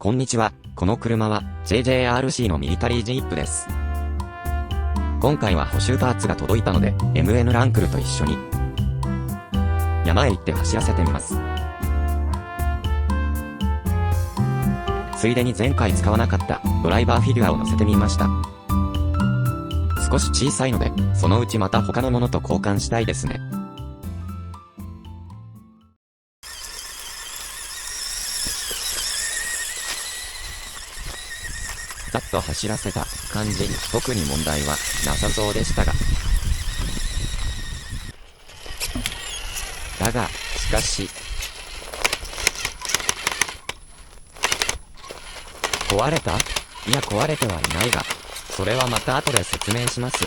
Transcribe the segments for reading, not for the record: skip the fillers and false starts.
こんにちは、この車は JJRC のミリタリージープです。今回は補修パーツが届いたので MN ランクルと一緒に山へ行って走らせてみます。ついでに前回使わなかったドライバーフィギュアを乗せてみました。少し小さいので、そのうちまた他のものと交換したいですね。ざっと走らせた感じ、特に問題はなさそうでしたが。だが、しかし。壊れた？いや壊れてはいないが、それはまた後で説明します。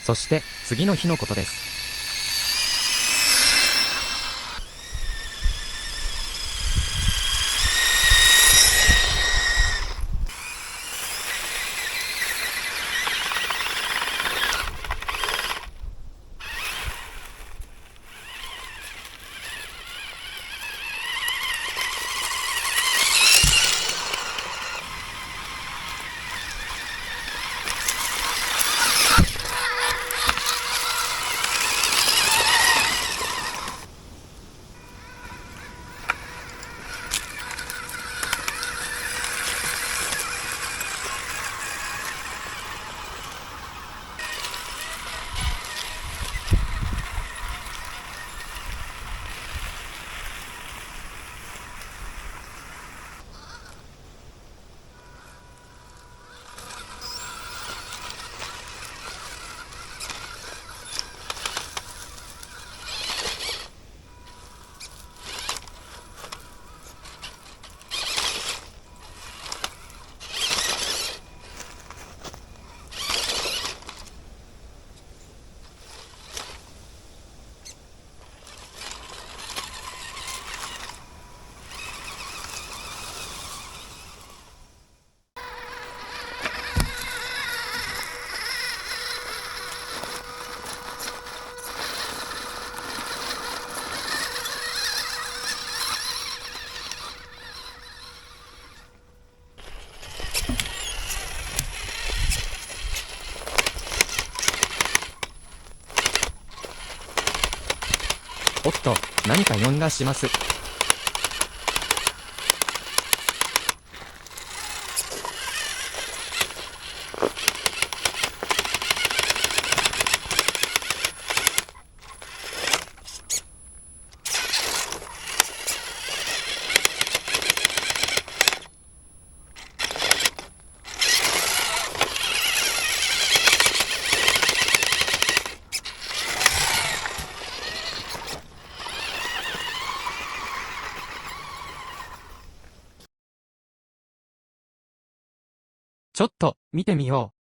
そして次の日のことです。おっと、何か呼んだします。ちょっと、見てみよう。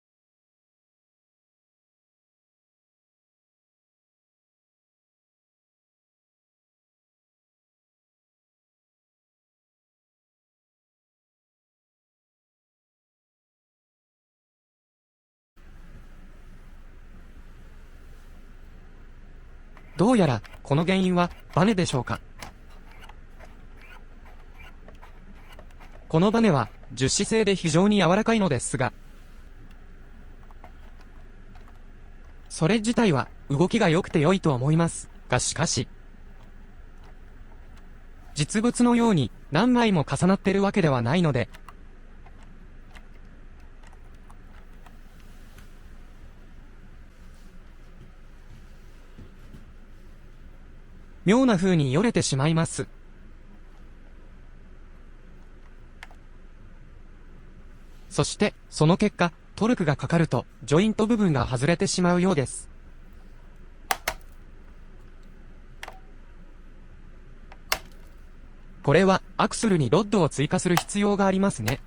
どうやら、この原因は、バネでしょうか。このバネは、樹脂製で非常に柔らかいのですが、それ自体は、動きが良くて良いと思いますが、しかし、実物のように何枚も重なってるわけではないので、妙な風によれてしまいます。そして、その結果、トルクがかかると、ジョイント部分が外れてしまうようです。これは、アクスルにロッドを追加する必要がありますね。